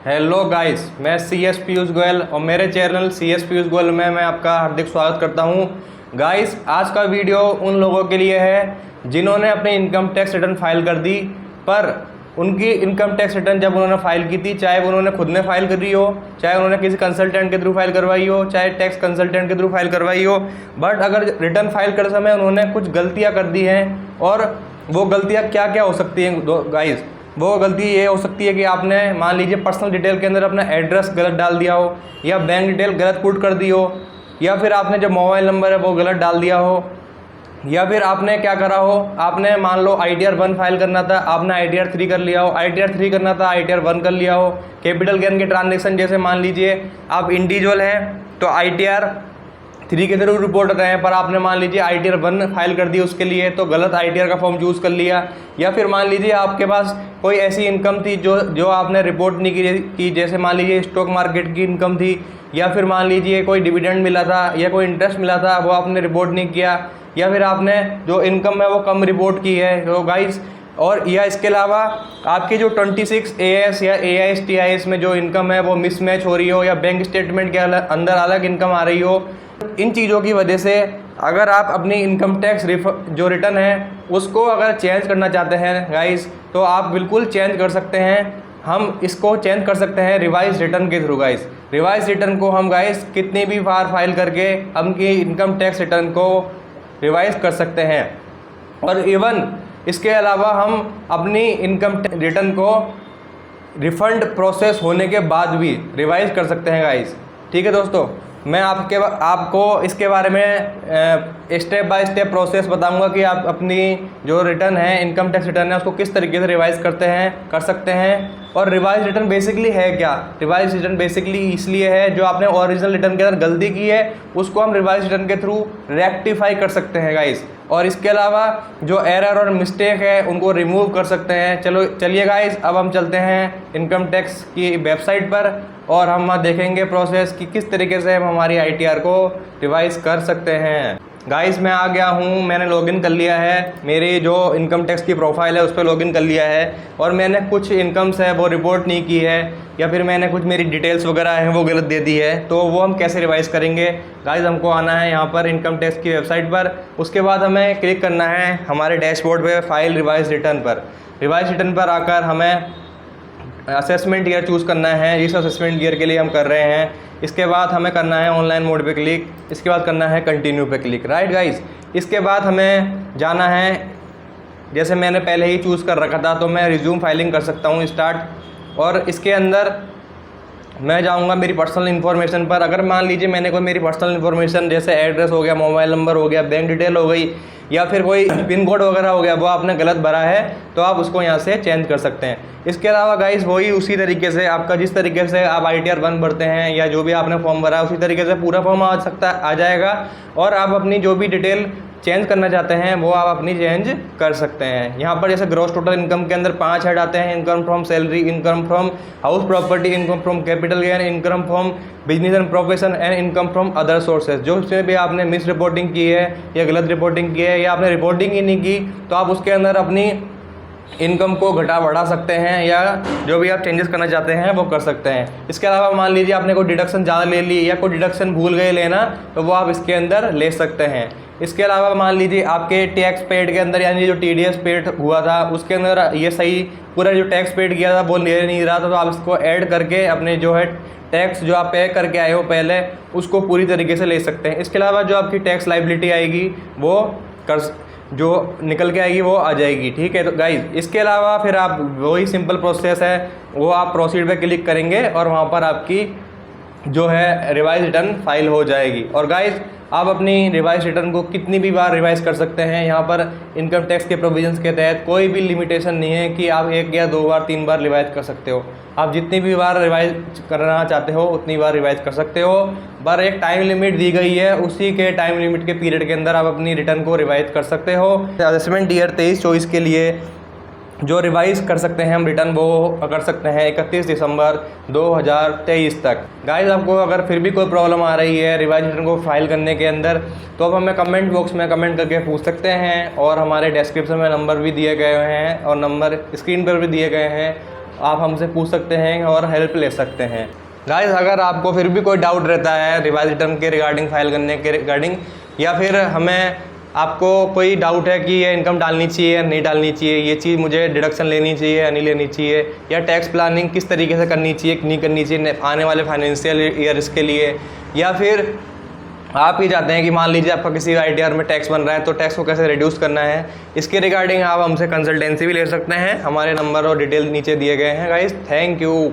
Hello guys, मैं सी S Piyush Goyal और मेरे channel C S Piyush Goyal में मैं आपका हार्दिक स्वागत करता हूं। गाइस, आज का वीडियो उन लोगों के लिए है जिन्होंने अपनी इनकम टैक्स रिटर्न फाइल कर दी, पर उनकी इनकम टैक्स रिटर्न जब उन्होंने फाइल की थी, चाहे वो उन्होंने खुद ने फाइल करी हो, चाहे उन्होंने किसी कंसल्टेंट के थ्रू फाइल करवाई हो, चाहे टैक्स कंसल्टेंट के थ्रू फाइल करवाई हो, बट अगर रिटर्न फाइल करते समय उन्होंने कुछ गलतियाँ कर दी हैं। और वो गलतियाँ क्या क्या हो सकती हैं गाइस? वो गलती ये हो सकती है कि आपने मान लीजिए पर्सनल डिटेल के अंदर अपना एड्रेस गलत डाल दिया हो, या बैंक डिटेल गलत पुट कर दी हो, या फिर आपने जो मोबाइल नंबर है वो गलत डाल दिया हो, या फिर आपने क्या करा हो, आपने मान लो ITR 1 फाइल करना था, आपने ITR 3 कर लिया हो, ITR 3 करना था ITR 1 कर लिया हो। कैपिटल गेन के ट्रांजेक्शन जैसे मान लीजिए आप इंडिविजुअल हैं तो ITR 3 के थ्रू रिपोर्ट कर रहे हैं, पर आपने मान लीजिए ITR 1 फाइल कर दी उसके लिए, तो गलत ITR का फॉर्म चूज़ कर लिया। या फिर मान लीजिए आपके पास कोई ऐसी इनकम थी जो आपने रिपोर्ट नहीं की, जैसे मान लीजिए स्टॉक मार्केट की इनकम थी, या फिर मान लीजिए कोई डिविडेंड मिला था या कोई इंटरेस्ट मिला था, वो आपने रिपोर्ट नहीं किया, या फिर आपने जो इनकम है वो कम रिपोर्ट की है तो गाइस। और या इसके अलावा आपकी जो 26 AS या AIS TIS में जो इनकम है वो मिसमैच हो रही हो, या बैंक स्टेटमेंट के अंदर अलग इनकम आ रही हो। इन चीज़ों की वजह से अगर आप अपनी इनकम टैक्स जो रिटर्न है उसको अगर चेंज करना चाहते हैं गाइस, तो आप बिल्कुल चेंज कर सकते हैं। हम इसको चेंज कर सकते हैं रिवाइज रिटर्न के थ्रू गाइस। रिवाइज रिटर्न को हम गाइस कितनी भी बार फाइल करके अपनी इनकम टैक्स रिटर्न को रिवाइज कर सकते हैं। और इवन इसके अलावा हम अपनी इनकम रिटर्न को रिफ़ंड प्रोसेस होने के बाद भी रिवाइज कर सकते हैं गाइस। ठीक है दोस्तों, मैं आपको इसके बारे में स्टेप बाय स्टेप प्रोसेस बताऊंगा कि आप अपनी जो रिटर्न है, इनकम टैक्स रिटर्न है, उसको किस तरीके से रिवाइज कर सकते हैं। और रिवाइज रिटर्न बेसिकली है क्या? रिवाइज रिटर्न बेसिकली इसलिए है जो आपने ओरिजिनल रिटर्न के अंदर गलती की है उसको हम रिवाइज रिटर्न के थ्रू रेक्टिफाई कर सकते हैं गाइस। और इसके अलावा जो एरर और मिस्टेक है उनको रिमूव कर सकते हैं। चलिए गाइस, अब हम चलते हैं इनकम टैक्स की वेबसाइट पर और हम देखेंगे प्रोसेस कि किस तरीके से हम हमारी ITR को रिवाइज कर सकते हैं। गाइस, मैं आ गया हूँ, मैंने लॉगिन कर लिया है, मेरी जो इनकम टैक्स की प्रोफाइल है उस पर लॉगिन कर लिया है, और मैंने कुछ इनकम्स है वो रिपोर्ट नहीं की है, या फिर मैंने कुछ मेरी डिटेल्स वगैरह हैं वो गलत दे दी है। तो वो हम कैसे रिवाइज़ करेंगे गाइस? हमको आना है यहाँ पर इनकम टैक्स की वेबसाइट पर, उसके बाद हमें क्लिक करना है हमारे डैशबोर्ड पे फाइल रिवाइज रिटर्न पर। रिवाइज रिटर्न पर आकर हमें असेसमेंट ईयर चूज़ करना है, इस असेसमेंट ईयर के लिए हम कर रहे हैं। इसके बाद हमें करना है ऑनलाइन मोड पे क्लिक, इसके बाद करना है कंटिन्यू पे क्लिक, राइट गाइस। इसके बाद हमें जाना है, जैसे मैंने पहले ही चूज़ कर रखा था तो मैं रिज्यूम फाइलिंग कर सकता हूँ स्टार्ट, और इसके अंदर मैं जाऊंगा मेरी पर्सनल इन्फॉर्मेशन पर। अगर मान लीजिए मैंने कोई मेरी पर्सनल इन्फॉर्मेशन जैसे एड्रेस हो गया, मोबाइल नंबर हो गया, बैंक डिटेल हो गई, या फिर कोई पिन कोड वगैरह हो गया, वो आपने गलत भरा है तो आप उसको यहाँ से चेंज कर सकते हैं। इसके अलावा गाइस वही उसी तरीके से आपका जिस तरीके से आप ITR 1 भरते हैं या जो भी आपने फॉर्म भरा है उसी तरीके से पूरा फॉर्म आ जाएगा, और आप अपनी जो भी डिटेल चेंज करना चाहते हैं वो आप अपनी चेंज कर सकते हैं। यहाँ पर जैसे ग्रॉस टोटल इनकम के अंदर 5 हेड आते हैं: income from salary, income from house property, income from capital gain, income from business and profession, and income from other sources. जो उसमें भी आपने मिस रिपोर्टिंग की है या गलत रिपोर्टिंग की है या आपने रिपोर्टिंग ही नहीं की, तो आप उसके अंदर अपनी इनकम को घटा बढ़ा सकते हैं, या जो भी आप चेंजेस करना चाहते हैं वो कर सकते हैं। इसके अलावा मान लीजिए आपने कोई डिडक्शन ज़्यादा ले ली या कोई डिडक्शन भूल गए लेना, तो वो आप इसके अंदर ले सकते हैं। इसके अलावा मान लीजिए आपके टैक्स पेड के अंदर यानी जो TDS पेड हुआ था उसके अंदर ये सही पूरा जो टैक्स पेड किया था वो ले नहीं रहा था, तो आप इसको ऐड करके अपने जो है टैक्स जो आप पे करके आए हो पहले उसको पूरी तरीके से ले सकते हैं। इसके अलावा जो आपकी टैक्स लाइबिलिटी आएगी वो जो निकल के आएगी वो आ जाएगी। ठीक है तो गाइज, इसके अलावा फिर आप वही सिंपल प्रोसेस है वो आप प्रोसीड पे क्लिक करेंगे और वहाँ पर आपकी जो है रिवाइज रिटर्न फाइल हो जाएगी। और गाइज, आप अपनी रिवाइज रिटर्न को कितनी भी बार रिवाइज कर सकते हैं। यहाँ पर इनकम टैक्स के प्रोविजंस के तहत कोई भी लिमिटेशन नहीं है कि आप 1 या 2 बार 3 बार रिवाइज कर सकते हो। आप जितनी भी बार रिवाइज करना चाहते हो उतनी बार रिवाइज कर सकते हो, पर एक टाइम लिमिट दी गई है, उसी के टाइम लिमिट के पीरियड के अंदर आप अपनी रिटर्न को रिवाइज कर सकते हो। असेसमेंट ईयर 23-24 के लिए जो रिवाइज कर सकते हैं हम रिटर्न वो कर सकते हैं 31 दिसंबर 2023 तक। गाइस, आपको अगर फिर भी कोई प्रॉब्लम आ रही है रिवाइज रिटर्न को फाइल करने के अंदर तो आप हमें कमेंट बॉक्स में कमेंट करके पूछ सकते हैं, और हमारे डिस्क्रिप्शन में नंबर भी दिए गए हैं और नंबर स्क्रीन पर भी दिए गए हैं। आप हमसे पूछ सकते हैं और हेल्प ले सकते हैं। गाइस, अगर आपको फिर भी कोई डाउट रहता है रिवाइज रिटर्न के रिगार्डिंग, फाइल करने के रिगार्डिंग, या फिर आपको कोई डाउट है कि ये इनकम डालनी चाहिए या नहीं डालनी चाहिए, ये चीज़ मुझे डिडक्शन लेनी चाहिए या नहीं लेनी चाहिए, या टैक्स प्लानिंग किस तरीके से करनी चाहिए नहीं करनी चाहिए आने वाले फाइनेंशियल ईयर्स के लिए, या फिर आप ही चाहते हैं कि मान लीजिए आपका किसी ITR में टैक्स बन रहा है तो टैक्स को कैसे रिड्यूस करना है, इसके रिगार्डिंग आप हमसे कंसल्टेंसी भी ले सकते हैं। हमारे नंबर और डिटेल नीचे दिए गए हैं। Guys, thank you.